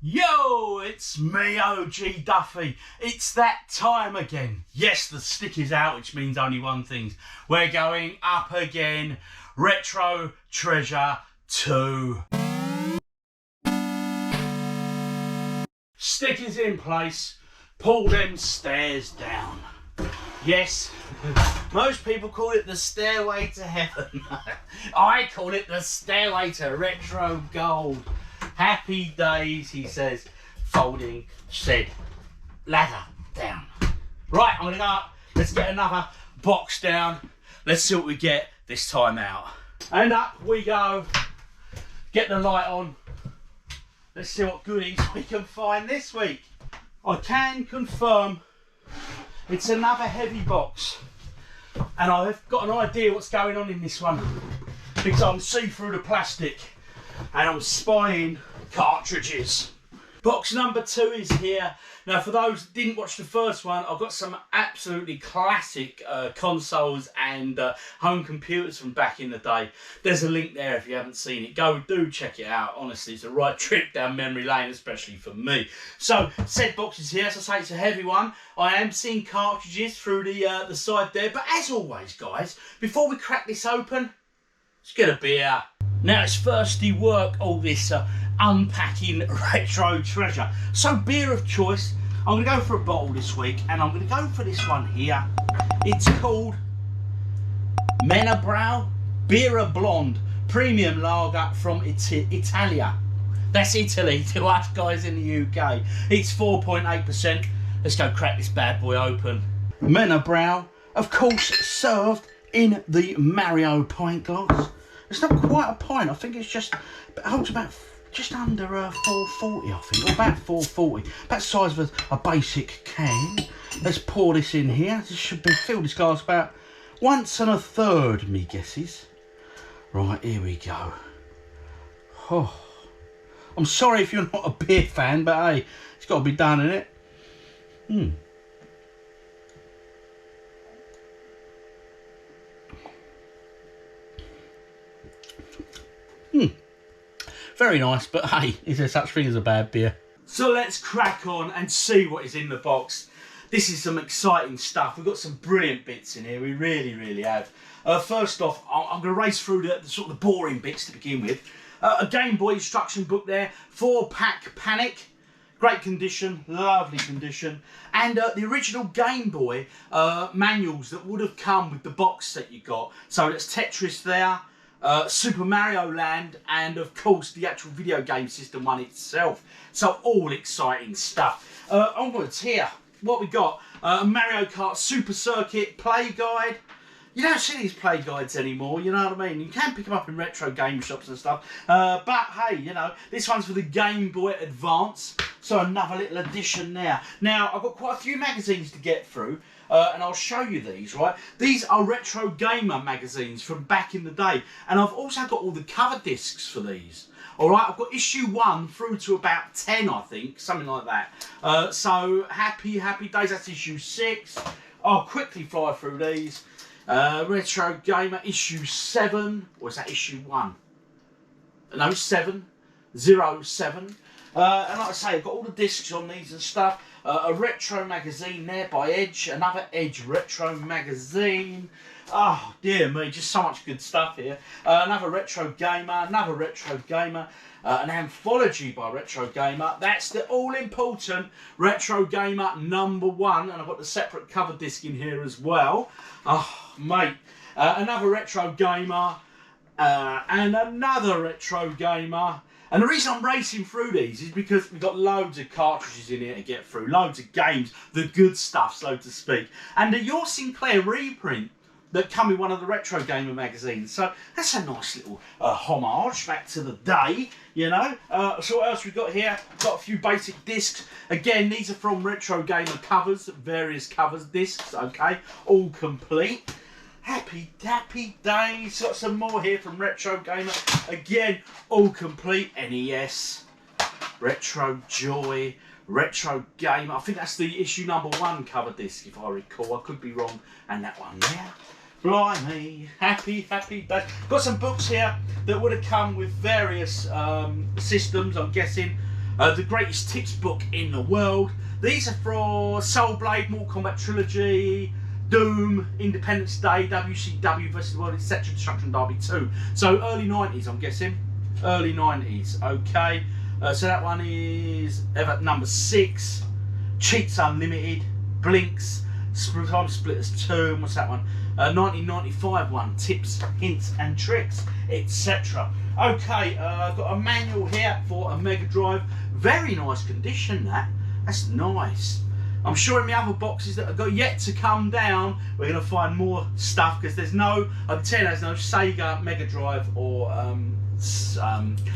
Yo, it's me, OGDuffy. It's that time again. Yes, the stick is out, which means only one thing. We're going up again. Retro Treasure 2. Stick is in place. Pull them stairs down. Yes, most people call it the stairway to heaven. I call it the stairway to retro gold. Happy days, he says, folding said ladder down. Right, I'm gonna go up. Let's get another box down. Let's see what we get this time out. And up we go. Get the light on. Let's see what goodies we can find this week. I can confirm it's another heavy box. And I've got an idea what's going on in this one, because I'm see through the plastic and I'm spying cartridges. Box number 2 is here. Now, for those that didn't watch the first one, I've got some absolutely classic consoles and home computers from back in the day. There's a link there if you haven't seen it. Do check it out. Honestly, it's a right trip down memory lane, especially for me. So, said box is here. As I say, it's a heavy one. I am seeing cartridges through the side there. But as always, guys, before we crack this open, let's get a beer. Now, it's thirsty work, all this unpacking retro treasure. So, beer of choice, I'm going to go for a bottle this week, and I'm going to go for this one here. It's called Menabrow Birra Blonde Premium Lager from Italia. That's Italy to us guys in the UK. It's 4.8%. Let's go crack this bad boy open. Menabrow, of course, served in the Mario pint glass. It's not quite a pint. I think it's just, it holds about just under 440, I think, or about 440. About the size of a basic can. Let's pour this in here. This should be fill this glass about 1 1/3, me guesses. Right, here we go. Oh, I'm sorry if you're not a beer fan, but hey, it's got to be done, innit? Very nice, but hey, is there such thing as a bad beer? So let's crack on and see what is in the box. This is some exciting stuff. We've got some brilliant bits in here. We really have. First off, I'm going to race through the sort of the boring bits to begin with. A Game Boy instruction book there, 4-pack Panic. Great condition, lovely condition. And the original Game Boy manuals that would have come with the box set you got. So it's Tetris there. Super Mario Land, and of course the actual video game system one itself. So all exciting stuff. Onwards here, what we got? Mario Kart Super Circuit play guide. You don't see these play guides anymore, you know what I mean? You can pick them up in retro game shops and stuff. But hey, you know, this one's for the Game Boy Advance. So another little addition there. Now, I've got quite a few magazines to get through. And I'll show you these, right? These are Retro Gamer magazines from back in the day. And I've also got all the cover discs for these. Alright, I've got issue 1 through to about 10, I think. Something like that. So, happy days. That's issue 6. I'll quickly fly through these. Retro Gamer issue 7. Or is that issue 1? No, 7. 07. And like I say, I've got all the discs on these and stuff. A retro magazine there by Edge, another Edge retro magazine. Oh dear me, just so much good stuff here. Another retro gamer, an anthology by Retro Gamer. That's the all-important Retro Gamer #1, and I've got the separate cover disc in here as well. Oh mate, another Retro Gamer, and another Retro Gamer. And the reason I'm racing through these is because we've got loads of cartridges in here to get through, loads of games, the good stuff, so to speak. And Your Sinclair reprint that come in one of the Retro Gamer magazines. So that's a nice little homage back to the day, you know. So what else we've got here? Got a few basic discs. Again, these are from Retro Gamer covers, various covers, discs, okay, all complete. Happy days. Got some more here from Retro Gamer. Again, all complete. NES, Retro Joy, Retro Gamer. I think that's the issue #1 cover disc, if I recall. I could be wrong. And that one there. Blimey, happy days. Got some books here that would have come with various systems, I'm guessing. The greatest tips book in the world. These are for Soul Blade, Mortal Kombat Trilogy, Doom, Independence Day, WCW vs. World, etc. Destruction Derby 2. So early 90s, I'm guessing. Early 90s, okay. So that one is number 6. Cheats Unlimited, Blinks, Time Splitters 2, what's that one? 1995 one, Tips, Hints and Tricks, etc. Okay, I've got a manual here for a Mega Drive. Very nice condition, that's nice. I'm sure in the other boxes that have got yet to come down, we're going to find more stuff, because there's no, I can tell you there's no Sega Mega Drive or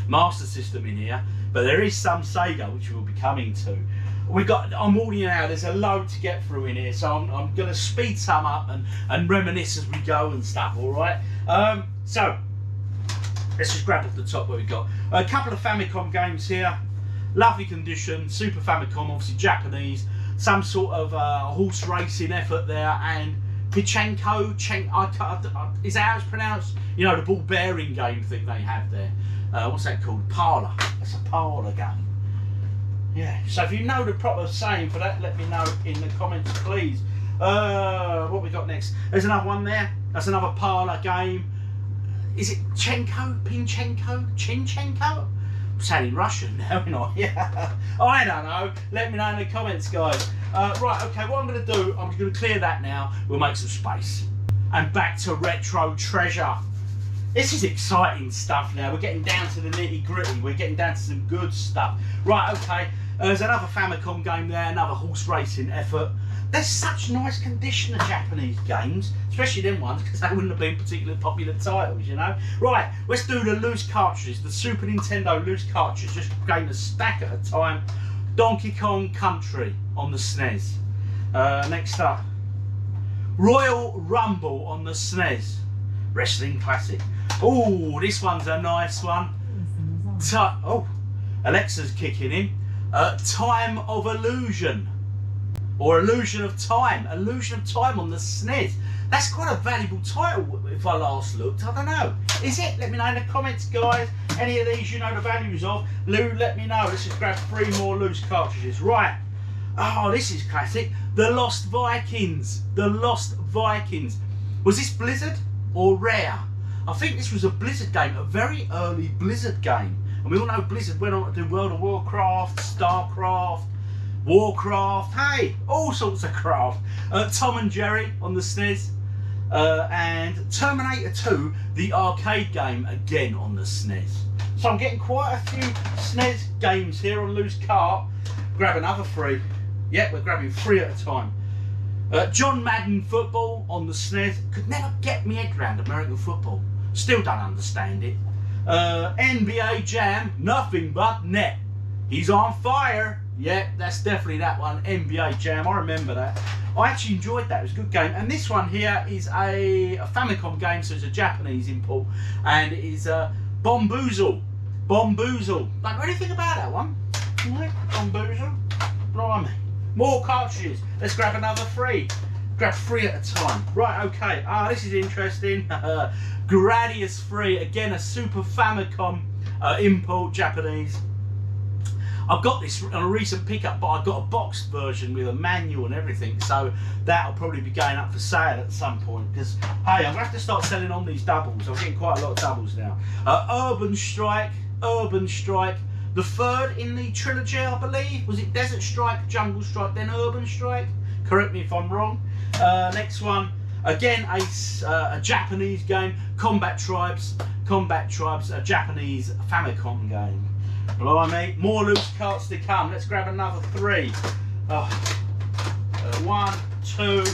Master System in here, but there is some Sega, which we'll be coming to. I'm warning you now, there's a load to get through in here, so I'm going to speed some up and reminisce as we go and stuff, alright? So, let's just grab off the top what we got. A couple of Famicom games here, lovely condition, Super Famicom, obviously Japanese, some sort of horse racing effort there, and Pichenko, is that how it's pronounced? You know, the ball bearing game thing they have there. What's that called? Parlour. That's a parlour game. Yeah, so if you know the proper saying for that, let me know in the comments, please. What we got next? There's another one there. That's another parlour game. Is it Chenko? Pinchenko? Chinchenko? I'm sounding Russian now, you know. Yeah. I don't know. Let me know in the comments, guys. Right, okay, what I'm going to do, I'm going to clear that now. We'll make some space. And back to retro treasure. This is exciting stuff now. We're getting down to the nitty gritty. We're getting down to some good stuff. Right, okay. There's another Famicom game there, another horse racing effort. There's such nice condition of Japanese games, especially them ones, because they wouldn't have been particularly popular titles, you know. Right, let's do the loose cartridges, the Super Nintendo loose cartridges, just gain a stack at a time. Donkey Kong Country on the SNES. Next up, Royal Rumble on the SNES. Wrestling classic. Oh, this one's a nice one. Oh, Alexa's kicking in. Time of Illusion. Or Illusion of Time. Illusion of Time on the SNES. That's quite a valuable title if I last looked. I don't know. Is it? Let me know in the comments, guys. Any of these you know the values of. Lou, let me know. Let's just grab 3 more loose cartridges. Right. Oh, this is classic. The Lost Vikings. The Lost Vikings. Was this Blizzard or Rare? I think this was a Blizzard game. A very early Blizzard game. And we all know Blizzard went on to do World of Warcraft, StarCraft, Warcraft, hey, all sorts of craft. Tom and Jerry on the SNES, and Terminator 2, the arcade game, again on the SNES. So I'm getting quite a few SNES games here on loose cart. Grab another 3. Yeah, we're grabbing 3 at a time. John Madden football on the SNES. Could never get my head around American football. Still don't understand it. NBA Jam, nothing but net. He's on fire. Yeah, that's definitely that one, NBA Jam, I remember that. I actually enjoyed that, it was a good game. And this one here is a Famicom game, so it's a Japanese import. And it is Bomboozle. Bomboozle. Don't know anything about that one. Bomboozle. Blimey. More cartridges. Let's grab another 3. Grab 3 at a time. Right, okay. Ah, this is interesting. Gradius 3, again a Super Famicom import, Japanese. I've got this on a recent pickup, but I've got a boxed version with a manual and everything, so that'll probably be going up for sale at some point, because, hey, I'm going to have to start selling on these doubles. I'm getting quite a lot of doubles now. Urban Strike, the 3rd in the trilogy, I believe. Was it Desert Strike, Jungle Strike, then Urban Strike? Correct me if I'm wrong. Next one, again, a Japanese game, Combat Tribes, a Japanese Famicom game. Blimey, more loose carts to come. Let's grab another 3. 1, 2,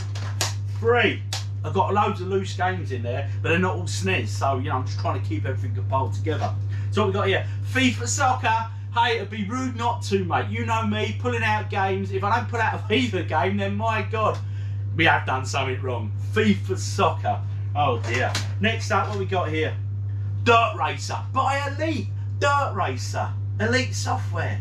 3. I've got loads of loose games in there, but they're not all SNES, so you know I'm just trying to keep everything compiled together. So what we got here? FIFA Soccer. Hey, it'd be rude not to, mate. You know me, pulling out games. If I don't put out a FIFA game, then my God, we have done something wrong. FIFA Soccer. Oh dear. Next up, what we got here? Dirt Racer by Elite. Dirt Racer. Elite Software.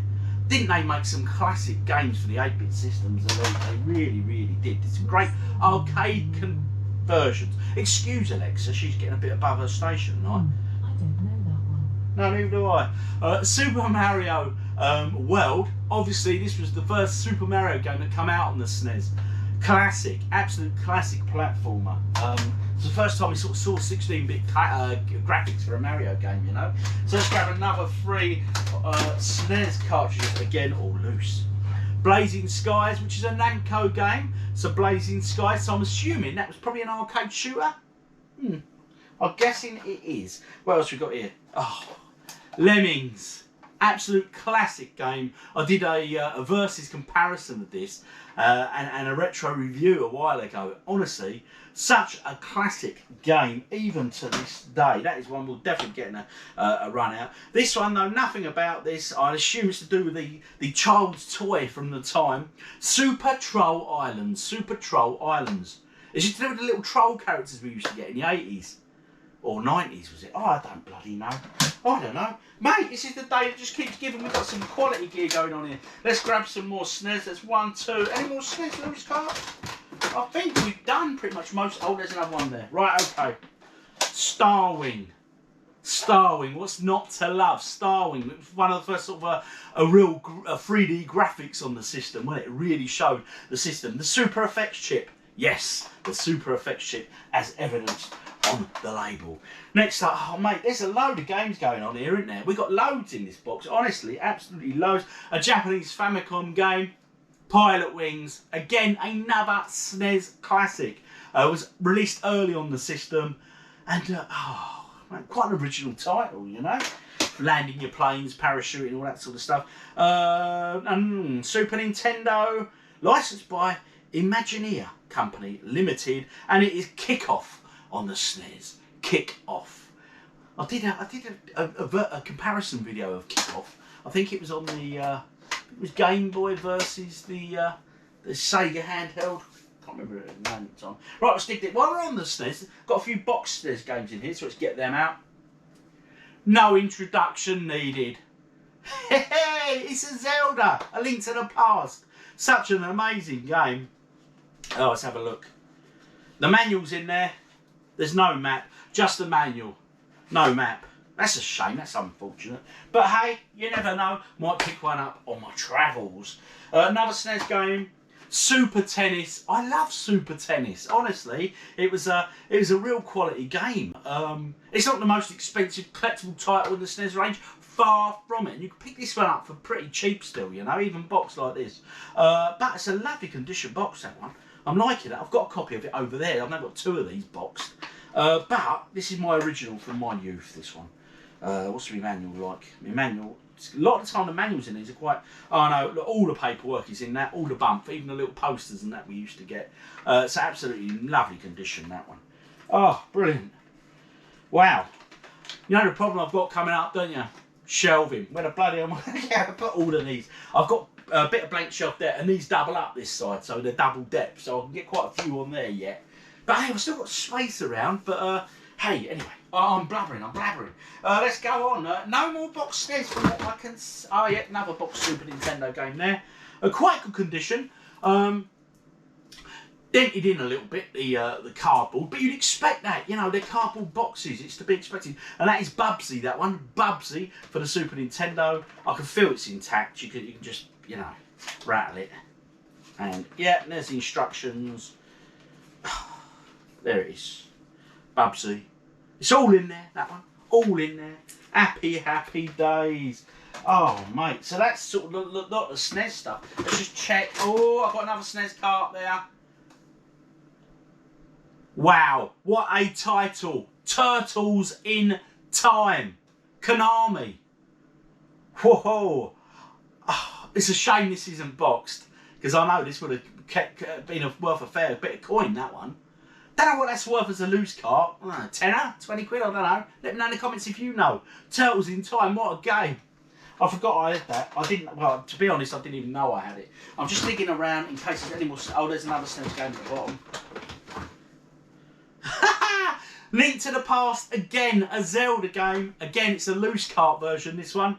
Didn't they make some classic games for the 8-bit systems? They really, really did. Did some great arcade conversions. Excuse Alexa, she's getting a bit above her station tonight. I don't know that one. No, neither do I. Super Mario World. Obviously, this was the first Super Mario game that came out on the SNES. Classic, absolute classic platformer. It's the first time we sort of saw 16-bit graphics for a Mario game, you know. So let's grab another 3 SNES cartridges, again all loose. Blazing Skies, which is a Namco game. So Blazing Skies, so I'm assuming that was probably an arcade shooter. I'm guessing it is. What else we got here? Oh, Lemmings. Absolute classic game. I did a versus comparison of this and a retro review a while ago. Honestly, such a classic game, even to this day. That is one we'll definitely get in a run out. This one, though, nothing about this. I assume it's to do with the child's toy from the time. Super Troll Islands. Super Troll Islands. Is it to do with the little troll characters we used to get in the 80s? Or 90s, was it? Oh, I don't bloody know. I don't know. Mate, this is the day that just keeps giving. We've got some quality gear going on here. Let's grab some more SNES. That's 1, 2. Any more SNES, Lewis cards? I think we've done pretty much most. Oh, there's another one there. Right, okay. Starwing. Starwing. What's not to love? Starwing. It was one of the first sort of a real 3D graphics on the system, when it really showed the system. The Super Effects chip. Yes, the Super Effects chip, as evidenced on the label. Next up, oh mate, there's a load of games going on here, isn't there? We've got loads in this box, honestly, absolutely loads. A Japanese Famicom game, Pilot Wings, again, another SNES classic. Was released early on the system, and oh, man, quite an original title, you know? Landing your planes, parachuting, all that sort of stuff. And Super Nintendo, licensed by Imagineer Company Limited, and it is Kick-Off on the SNES. Kick-Off. I did a comparison video of Kick-Off. I think it was on the it was Game Boy versus the Sega handheld. Can't remember the name at the time. Right, let's dig it. While we're on the SNES, got a few box SNES games in here, so let's get them out. No introduction needed. Hey, it's a Zelda, A Link to the Past. Such an amazing game. Oh, let's have a look. The manual's in there. There's no map, just the manual. No map. That's a shame, that's unfortunate. But hey, you never know. Might pick one up on my travels. Another SNES game, Super Tennis. I love Super Tennis, honestly. It was a real quality game. It's not the most expensive collectible title in the SNES range. Far from it. And you can pick this one up for pretty cheap still, you know, even boxed like this. But it's a lovely condition box, that one. I'm liking it. I've got a copy of it over there. I've now got 2 of these boxed. But this is my original from my youth, this one. What's my manual like? My manual, a lot of the time the manuals in these are quite, oh no, look, all the paperwork is in that, all the bump, even the little posters and that we used to get. It's absolutely lovely condition, that one. Oh, brilliant. Wow. You know the problem I've got coming up, don't you? Shelving. Where the bloody hell am I going to put all of these? I've got a bit of blank shelf there, and these double up this side, so they're double depth, so I can get quite a few on there yet. But hey, I've still got space around, but hey, anyway, I'm blabbering. Let's go on. No more box SNES from what I can... Oh yeah, another box Super Nintendo game there. Quite good condition. Dented in a little bit, the cardboard, but you'd expect that, you know, they're cardboard boxes, it's to be expected. And that is Bubsy, that one, Bubsy for the Super Nintendo. I can feel it's intact, you can just, you know, rattle it. And yeah, there's the instructions. There it is, Bubsy. It's all in there, that one, all in there. Happy, happy days. Oh, mate, so that's sort of lot of SNES stuff. Let's just check. Oh, I've got another SNES cart there. Wow, what a title. Turtles in Time. Konami. Whoa. Oh, it's a shame this isn't boxed, because I know this would have been worth a fair bit of coin, that one. Don't know what that's worth as a loose cart. Tenner? 20 quid? I don't know. Let me know in the comments if you know. Turtles in Time, what a game. I forgot I had that. I didn't, well, to be honest, I didn't even know I had it. I'm just digging around in case there's any more. Oh, there's another SNES game at the bottom. Link to the Past, again, a Zelda game. Again, it's a loose cart version, this one.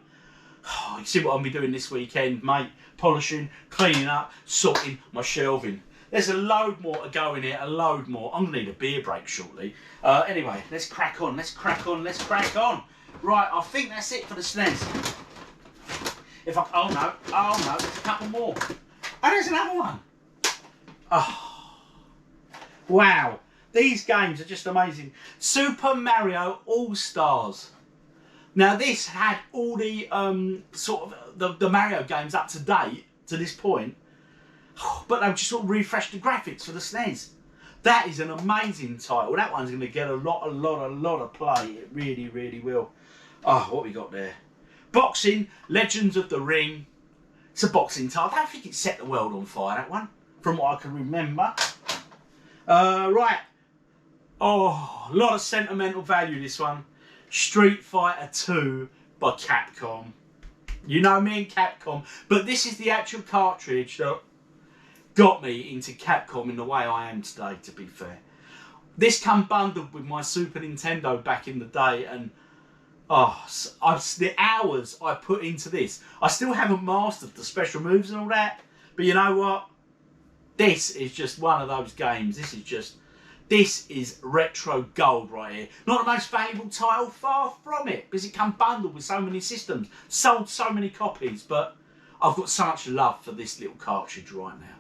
Oh, you see what I'll be doing this weekend, mate. Polishing, cleaning up, sorting my shelving. There's a load more to go in here, a load more. I'm going to need a beer break shortly. Anyway, let's crack on. Right, I think that's it for the SNES. If I, oh no, there's a couple more. Oh, there's another one. Oh, wow. These games are just amazing. Super Mario All-Stars. Now this had all the sort of the Mario games up to date to this point, but they've just sort of refreshed the graphics for the SNES. That is an amazing title. That one's going to get a lot of play. It really, really will. Oh, what we got there? Boxing, Legends of the Ring. It's a boxing title. I don't think it set the world on fire, that one, from what I can remember. Right. Oh, a lot of sentimental value, this one. Street Fighter 2 by Capcom. You know me and Capcom, but this is the actual cartridge that got me into Capcom in the way I am today, to be fair. This come bundled with my Super Nintendo back in the day, and oh, the hours I put into this. I still haven't mastered the special moves and all that, but you know what? This is just one of those games. This is retro gold right here. Not the most valuable title, far from it, because it come bundled with so many systems, sold so many copies, but I've got so much love for this little cartridge right now.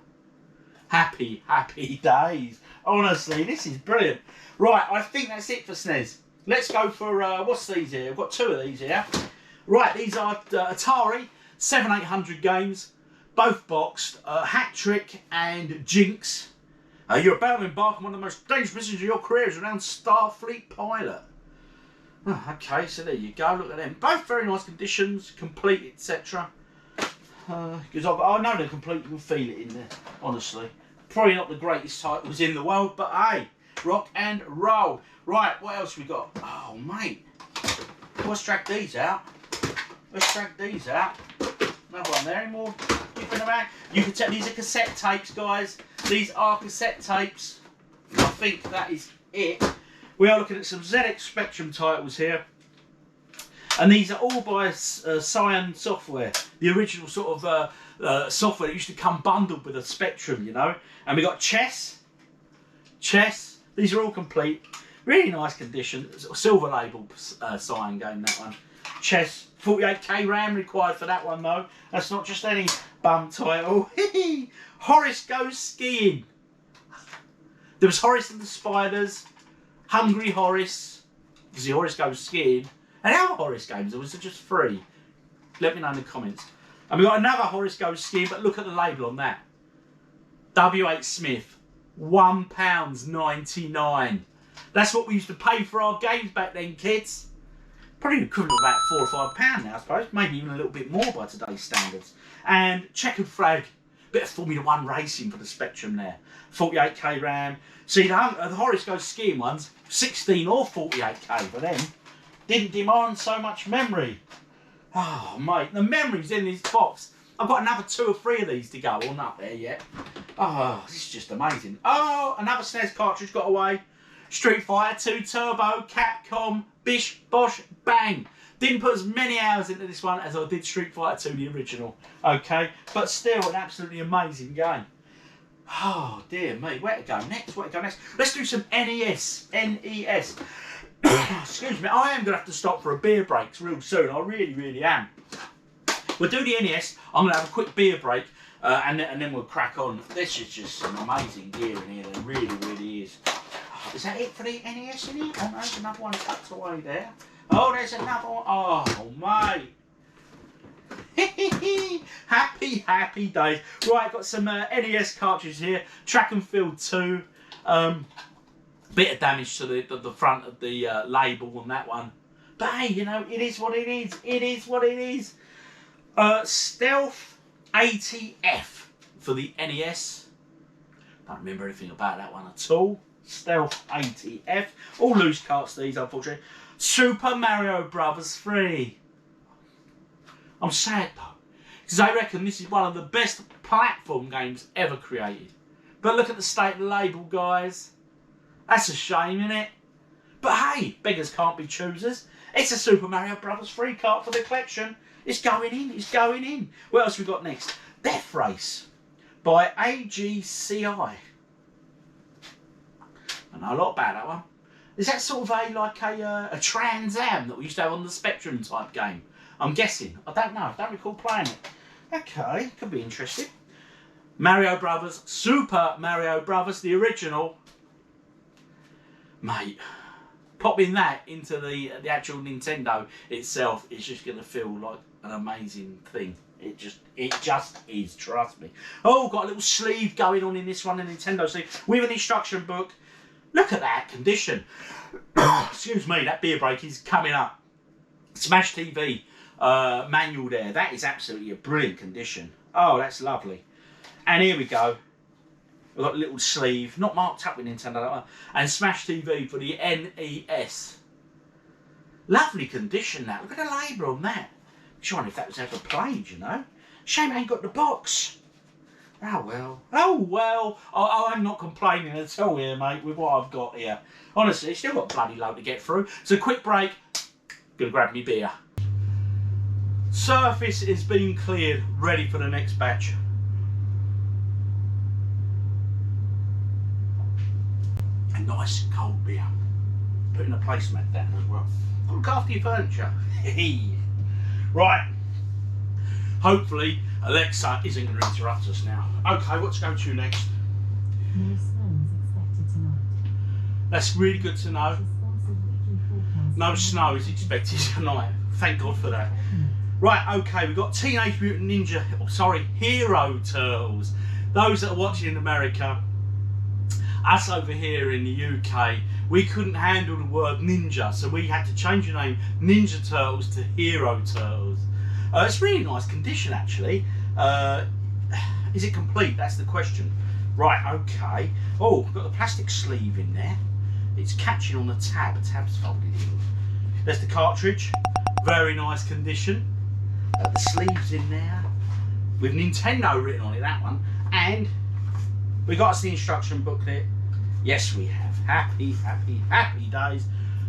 Happy, happy days. Honestly, this is brilliant. Right, I think that's it for SNES. Let's go for, what's these here? I've got two of these here. Right, these are Atari 7800 games, both boxed, Hat Trick and Jinx. You're about to embark on one of the most dangerous missions of your career as a renowned Starfleet pilot. Oh, okay, so there you go. Look at them. Both very nice conditions, complete, etc. Because I know they're complete. You can feel it in there, honestly. Probably not the greatest titles in the world, but hey, rock and roll. Right, what else we got? Oh, mate. Let's drag these out. Another one there. Any more? Around. You can tell these are cassette tapes, guys. These are cassette tapes. I think that is it. We are looking at some ZX Spectrum titles here, and these are all by Cyan Software, the original sort of software that used to come bundled with a Spectrum, you know. And we got Chess. These are all complete, really nice condition. Silver label Cyan game, that one. Chess. 48k RAM required for that one though. That's not just any bum title. Horace Goes Skiing. There was Horace and the Spiders, Hungry Horace, because Horace Goes Skiing, and other Horace games, or was it just free? Let me know in the comments. And we got another Horace Goes Skiing, but look at the label on that. W.H. Smith, £1.99. That's what we used to pay for our games back then, kids. Probably equivalent of about £4 or £5 now, I suppose. Maybe even a little bit more by today's standards. And checkered flag. Bit of Formula 1 racing for the Spectrum there. 48k RAM. See, the Horace Goes Skiing ones, 16 or 48k for them. Didn't demand so much memory. Oh, mate, the memory's in this box. I've got another 2 or 3 of these to go. Well, not there yet. Oh, this is just amazing. Oh, another SNES cartridge got away. Street Fighter 2 Turbo, Capcom, bish, bosh, bang. Didn't put as many hours into this one as I did Street Fighter 2, the original. Okay, but still an absolutely amazing game. Oh, dear me. Where to go next? Let's do some NES. Excuse me, I am going to have to stop for a beer break real soon. I really, really am. We'll do the NES. I'm going to have a quick beer break. And then we'll crack on. This is just some amazing gear in here. There really, really is. Is that it for the NES in here? Oh no, there's another one tucked away there. Oh, there's another one. Oh, mate. Happy, happy days. Right, got some NES cartridges here. Track and Field 2. Bit of damage to the front of the label on that one. But hey, you know, it is what it is. It is what it is. Stealth 80F for the NES. Don't remember anything about that one at all. Stealth 80F. All loose carts these, unfortunately. Super Mario Brothers 3. I'm sad though, because I reckon this is one of the best platform games ever created. But look at the state of the label, guys. That's a shame, isn't it? But hey, beggars can't be choosers. It's a Super Mario Brothers 3 cart for the collection. It's going in, it's going in. What else we got next? Death Race by AGCI. I know a lot about that one. Is that sort of like a Trans Am that we used to have on the Spectrum type game? I'm guessing. I don't know. I don't recall playing it. Okay, could be interesting. Mario Brothers, Super Mario Brothers, the original. Mate, popping that into the actual Nintendo itself is just going to feel like an amazing thing. It just is, trust me. Oh, got a little sleeve going on in this one, a Nintendo sleeve, with an instruction book. Look at that condition. Excuse me, that beer break is coming up. Smash TV manual there. That is absolutely a brilliant condition. Oh, that's lovely. And here we go. We've got a little sleeve, not marked up with Nintendo, and Smash TV for the NES. Lovely condition, that. Look at the label on that. I wonder if that was ever played, you know. Shame I ain't got the box. Oh well. Oh well. I'm not complaining at all here, mate, with what I've got here. Honestly, still got a bloody load to get through. So quick break. Gonna grab me beer. Surface is being cleared, ready for the next batch. A nice cold beer. Putting a placemat down as well. Look after your furniture. Right. Hopefully Alexa isn't going to interrupt us now. Okay, what's going to next? No snow is expected tonight. That's really good to know. No snow is expected tonight. Thank God for that. Right, okay, we've got Teenage Mutant Ninja, Hero Turtles. Those that are watching in America, us over here in the UK, we couldn't handle the word ninja, so we had to change the name Ninja Turtles to Hero Turtles. It's really nice condition, actually. Is it complete? That's the question. Right, okay. Oh, we've got the plastic sleeve in there. It's catching on the tab. The tab's folded in. There's the cartridge. Very nice condition. The sleeve's in there. With Nintendo written on it, that one. And we got us the instruction booklet. Yes, we have. Happy, happy, happy days.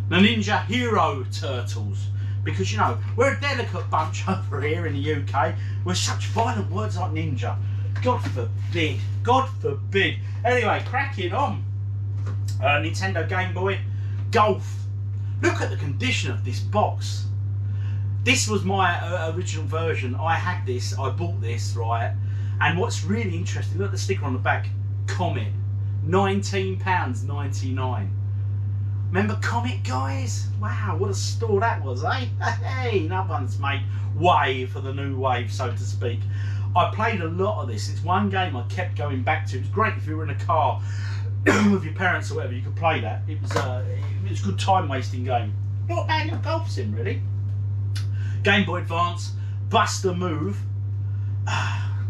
The Ninja Hero Turtles. Because, you know, we're a delicate bunch over here in the UK with such violent words like ninja. God forbid. God forbid. Anyway, cracking on. Nintendo Game Boy. Golf. Look at the condition of this box. This was my original version. I had this. I bought this, right? And what's really interesting, look at the sticker on the back. Comet. £19.99. Remember Comet, guys? Wow, what a store that was, eh? Hey, no one's made way for the new wave, so to speak. I played a lot of this. It's one game I kept going back to. It was great if you were in a car with your parents or whatever. You could play that. It was a good time-wasting game. Not a bad little golf sim, really. Game Boy Advance, Buster Move.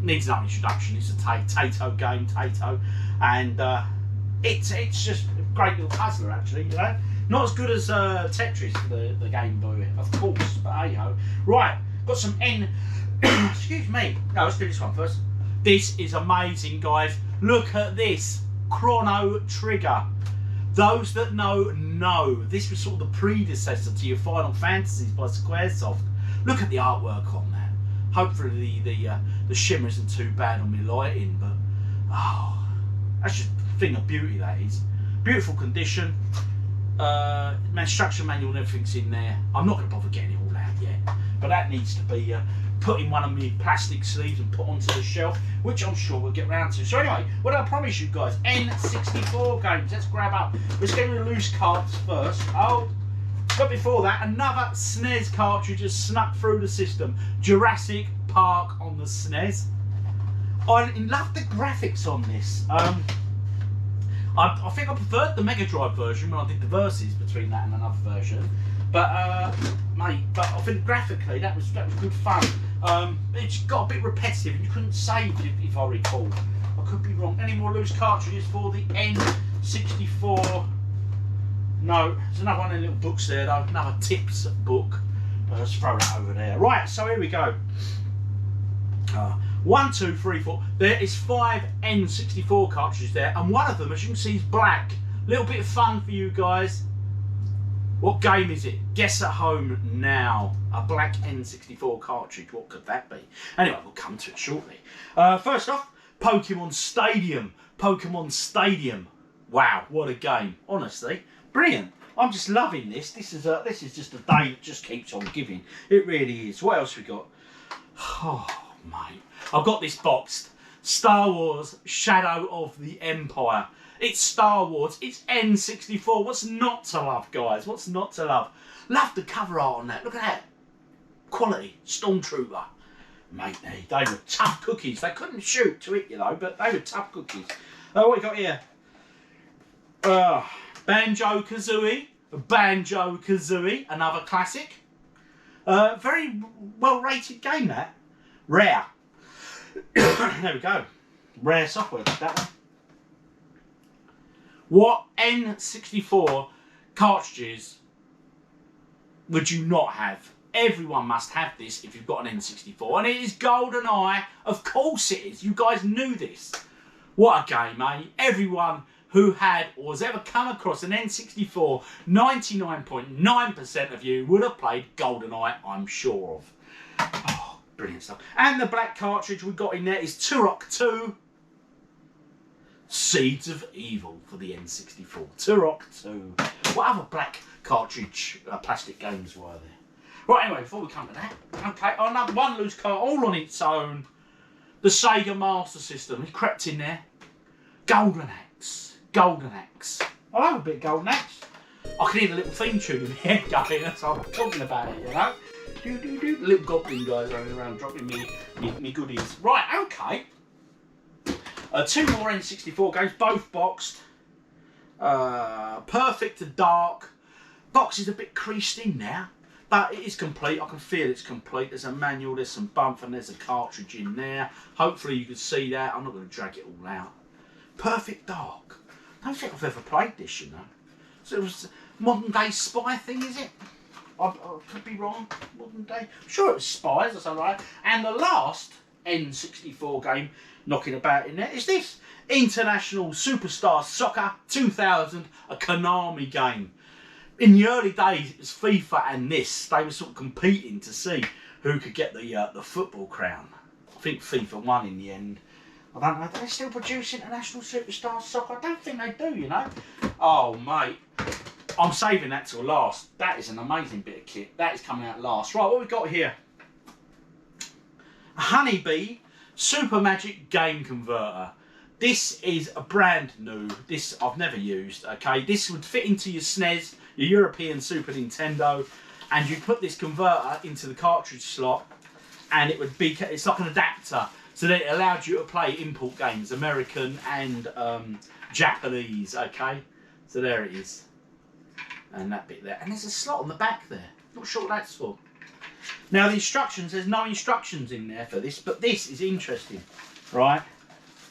Needs no introduction. It's a Tato game, and it's just a great little puzzler, actually. You know, not as good as Tetris, the Game Boy, of course, but hey ho. Right, got some excuse me. No, let's do this one first. This is amazing, guys. Look at this Chrono Trigger. Those that know. This was sort of the predecessor to your Final Fantasies by Squaresoft. Look at the artwork on that. Hopefully the shimmer isn't too bad on my lighting, but oh, that's just a thing of beauty, that is. Beautiful condition. Instruction manual and everything's in there. I'm not going to bother getting it all out yet, but that needs to be put in one of my plastic sleeves and put onto the shelf, which I'm sure we'll get round to. So anyway, what did I promise you guys? N64 games. Let's grab up. Let's get the loose cards first. Oh, but before that, another SNES cartridge has snuck through the system. Jurassic Park on the SNES. I love the graphics on this. I think I preferred the Mega Drive version when I did the verses between that and another version. But mate, I think graphically that was good fun. It got a bit repetitive and you couldn't save if I recall. I could be wrong. Any more loose cartridges for the N64? No, there's another one in the little books there though, another tips book. Let's throw that over there. Right, so here we go. 1, 2, 3, 4. There is 5 N64 cartridges there, and one of them, as you can see, is black. Little bit of fun for you guys. What game is it? Guess at home now. A black N64 cartridge. What could that be? Anyway, we'll come to it shortly. First off, Pokemon Stadium. Pokemon Stadium. Wow, what a game. Honestly, brilliant. I'm just loving this. This is just a day that just keeps on giving. It really is. What else we got? Oh, mate. I've got this boxed. Star Wars Shadow of the Empire. It's Star Wars. It's N64. What's not to love, guys? What's not to love? Love the cover art on that. Look at that. Quality. Stormtrooper. Mate, they were tough cookies. They couldn't shoot to hit you, though, but they were tough cookies. What we got here? Banjo-Kazooie. Banjo-Kazooie. Another classic. Very well-rated game, that. Rare. There we go. Rare software, that one. What N64 cartridges would you not have? Everyone must have this if you've got an N64. And it is GoldenEye. Of course it is. You guys knew this. What a game, eh? Everyone who had or has ever come across an N64, 99.9% of you would have played GoldenEye, I'm sure of. Oh, brilliant stuff. And the black cartridge we got in there is Turok 2. Seeds of Evil for the N64. Turok 2. What other black cartridge plastic games were there? Right, anyway, before we come to that, okay, another one loose card, all on its own. The Sega Master System, it crept in there. Golden Axe. Golden Axe. I love a bit of Golden Axe. I can hear the little theme tune in there going, that's what I'm talking about it, you know? The little goblin guys running around dropping me goodies. Right, okay. Two more N64 games, both boxed. Perfect to Dark. Box is a bit creased in now, but it is complete. I can feel it's complete. There's a manual, there's some bump, and there's a cartridge in there. Hopefully you can see that. I'm not going to drag it all out. Perfect Dark. I don't think I've ever played this, you know. So it was a modern day spy thing, is it? I could be wrong. Modern day. I'm sure it was spies or something like that. And the last N64 game knocking about in there is this International Superstar Soccer 2000, a Konami game. In the early days, it was FIFA and this. They were sort of competing to see who could get the football crown. I think FIFA won in the end. I don't know. Do they still produce International Superstar Soccer? I don't think they do, you know. Oh, mate. I'm saving that till last. That is an amazing bit of kit. That is coming out last. Right, what we got here? A Honeybee Super Magic Game Converter. This is a brand new. This I've never used, okay? This would fit into your SNES, your European Super Nintendo, and you put this converter into the cartridge slot, and it would be, it's like an adapter, so that it allowed you to play import games, American and Japanese, okay? So there it is. And that bit there. And there's a slot on the back there. Not sure what that's for. Now the instructions, there's no instructions in there for this, but this is interesting, right?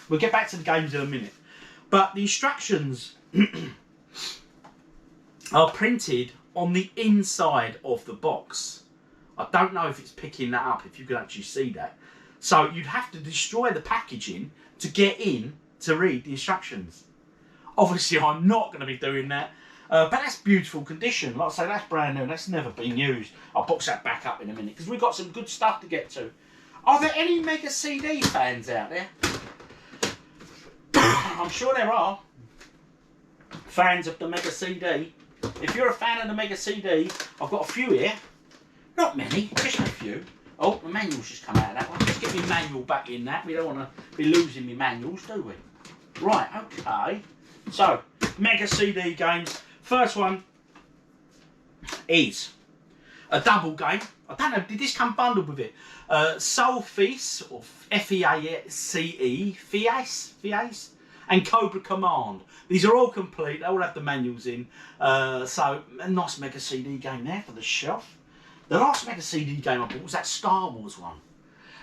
We'll get back to the games in a minute. But the instructions are printed on the inside of the box. I don't know if it's picking that up, if you can actually see that. So you'd have to destroy the packaging to get in to read the instructions. Obviously I'm not going to be doing that. But that's beautiful condition. Like I say, that's brand new. That's never been used. I'll box that back up in a minute because we've got some good stuff to get to. Are there any Mega CD fans out there? I'm sure there are. Fans of the Mega CD. If you're a fan of the Mega CD, I've got a few here. Not many, just a few. Oh, the manual's just come out of that one. Let's get my manual back in that. We don't want to be losing my manuals, do we? Right, okay. So, Mega CD games. First one is a double game. I don't know, did this come bundled with it? Soul Feast, or F-E-A-C-E, Fiace, and Cobra Command. These are all complete, they all have the manuals in. So, a nice Mega CD game there for the shelf. The last Mega CD game I bought was that Star Wars one.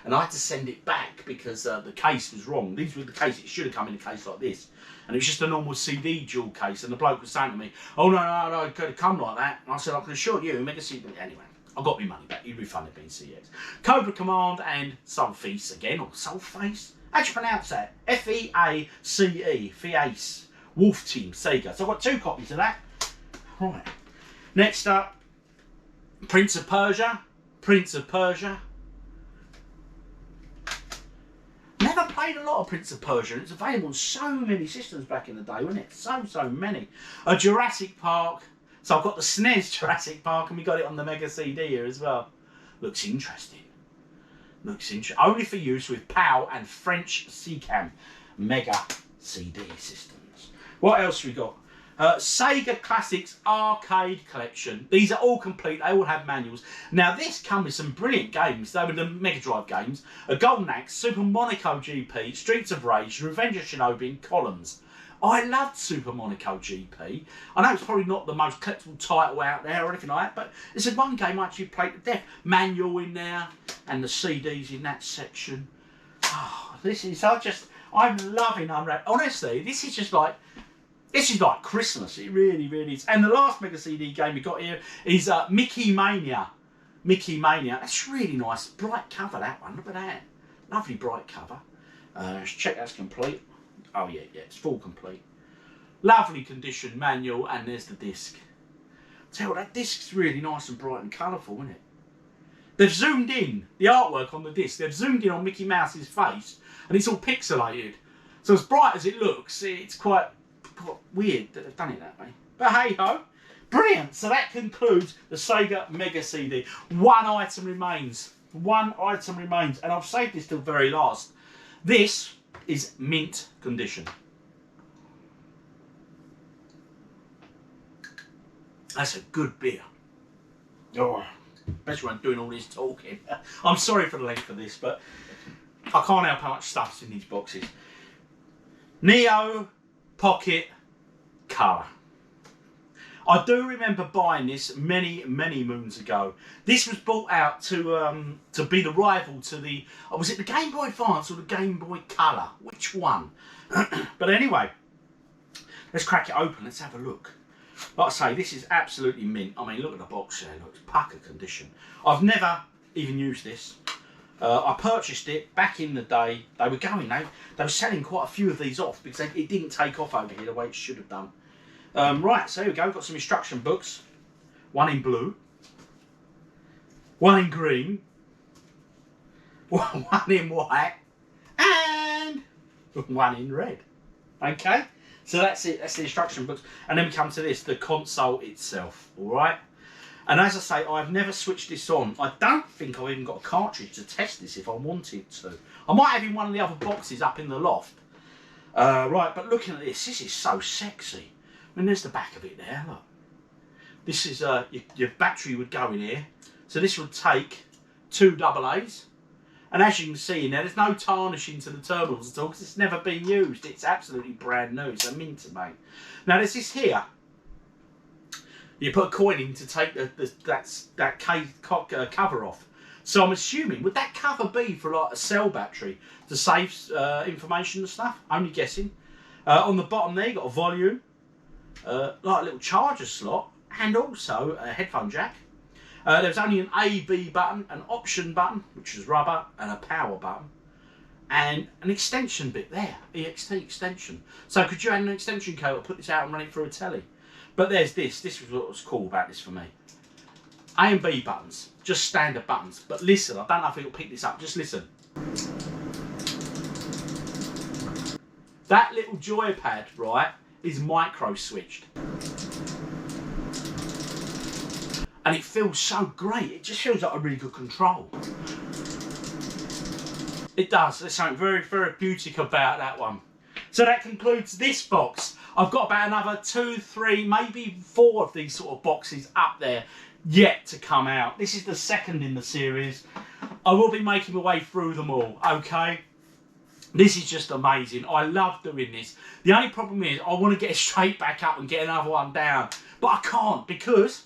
And I had to send it back because the case was wrong. These were the case, it should have come in a case like this. And it was just a normal CD dual case. And the bloke was saying to me, oh no, it could have come like that. And I said, I can assure you, Mega CD. Anyway, I got my money back. He refunded me in CX. Cobra Command and Soul Feast again, or Soul Face. How do you pronounce that? F-E-A-C-E, Fiace. Wolf Team, Sega. So I've got 2 copies of that. Right. Next up, Prince of Persia. Never played a lot of Prince of Persia. It's available on so many systems back in the day, wasn't it? So many. A Jurassic Park So I've got the SNES Jurassic Park, and we got it on the Mega CD here as well. Looks interesting. Looks interesting. Only for use with PAL and French Seacam Mega CD systems. What else we got? Sega Classics Arcade Collection. These are all complete. They all have manuals. Now this comes with some brilliant games. They were the Mega Drive games. A Golden Axe, Super Monaco GP, Streets of Rage, Revenge of Shinobi, and Columns. I loved Super Monaco GP. I know it's probably not the most collectible title out there or anything like that, but it's a one game I actually played to death. Manual in there, and the CDs in that section. Oh, this is, I'm loving Unwrapped. Honestly, this is like Christmas. It really, really is. And the last Mega CD game we got here is Mickey Mania. Mickey Mania. That's really nice. Bright cover, that one. Look at that. Lovely bright cover. Let's check that's complete. Oh yeah, it's full complete. Lovely condition manual, and there's the disc. Tell you what, that disc's really nice and bright and colourful, isn't it? They've zoomed in the artwork on the disc. They've zoomed in on Mickey Mouse's face, and it's all pixelated. So as bright as it looks, it's quite weird that they've done it that way. But hey ho, brilliant. So that concludes the Sega Mega CD. One item remains. One item remains, and I've saved this till the very last. This is mint condition. That's a good beer. Oh, especially when I'm doing all this talking. I'm sorry for the length of this, but I can't help how much stuff's in these boxes. Geo Pocket Colour. I do remember buying this many moons ago. This was brought out to be the rival to the, was it the Game Boy Advance or the Game Boy Color? Which one? But anyway, let's crack it open. Let's have a look. Like I say, this is absolutely mint. I mean, look at the box there. Look, it's pucker condition. I've never even used this. I purchased it back in the day. They were selling quite a few of these off because it didn't take off over here the way it should have done. Right, so here we go. We've got some instruction books. One in blue, one in green, one in white, and one in red. Okay, so that's it. That's the instruction books. And then we come to this, the console itself. All right. And as I say, I've never switched this on. I don't think I've even got a cartridge to test this if I wanted to. I might have in one of the other boxes up in the loft. Right, but looking at this is so sexy. I mean, there's the back of it there, look. This is, your battery would go in here. So this would take 2 AA's. And as you can see in there, there's no tarnishing to the terminals at all because it's never been used. It's absolutely brand new. It's a mint, mate. Now there's this here. You put a coin in to take that cover off. So I'm assuming, would that cover be for like a cell battery to save information and stuff? Only guessing. On the bottom there, you got a volume. Like a little charger slot, and also a headphone jack. There's only an A/B button, an option button, which is rubber, and a power button, and an extension bit there, EXT extension. So could you add an extension cable, put this out and run it through a telly? But there's this. This was what was cool about this for me. A and B buttons, just standard buttons. But listen, I don't know if it'll pick this up. Just listen. That little joypad, right, is micro switched. And it feels so great. It just feels like a really good control. It does. There's something very therapeutic about that one. So that concludes this box. I've got about another 2, 3, maybe 4 of these sort of boxes up there yet to come out. This is the second in the series. I will be making my way through them all, okay? This is just amazing. I love doing this. The only problem is I want to get it straight back up and get another one down. But I can't because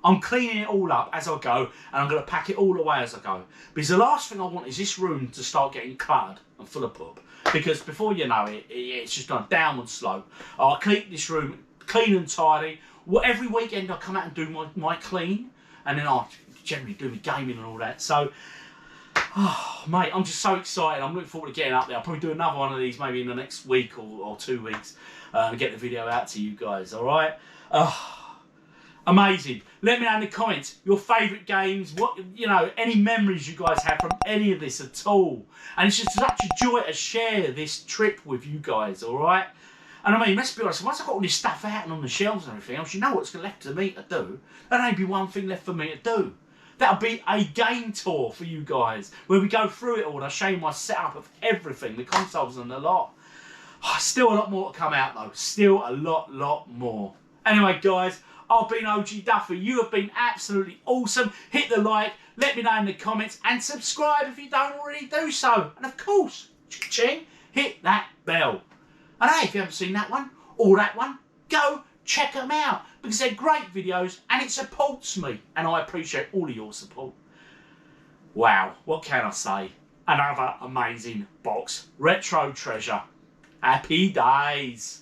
I'm cleaning it all up as I go and I'm going to pack it all away as I go. Because the last thing I want is this room to start getting cluttered and full of poop. Because before you know it, it's just on a downward slope. I'll keep this room clean and tidy. Well, every weekend I come out and do my clean. And then I generally do my gaming and all that. So, oh, mate, I'm just so excited. I'm looking forward to getting up there. I'll probably do another one of these maybe in the next week or 2 weeks. And get the video out to you guys, alright? Amazing. Let me know in the comments your favourite games, what, you know, any memories you guys have from any of this at all. And it's just such a joy to share this trip with you guys, alright? And I mean, let's be honest, once I've got all this stuff out and on the shelves and everything else, you know what's left for me to do? There'll only be one thing left for me to do. That'll be a game tour for you guys, where we go through it all and I show you my setup of everything, the consoles and the lot. Oh, still a lot more to come out though, still a lot more. Anyway guys, I've been OGDuffy, you have been absolutely awesome. Hit the like, let me know in the comments, and subscribe if you don't already do so. And of course, ching, hit that bell. And hey, if you haven't seen that one, or that one, go check them out, because they're great videos and it supports me, and I appreciate all of your support. Wow, what can I say? Another amazing box. Retro treasure. Happy days.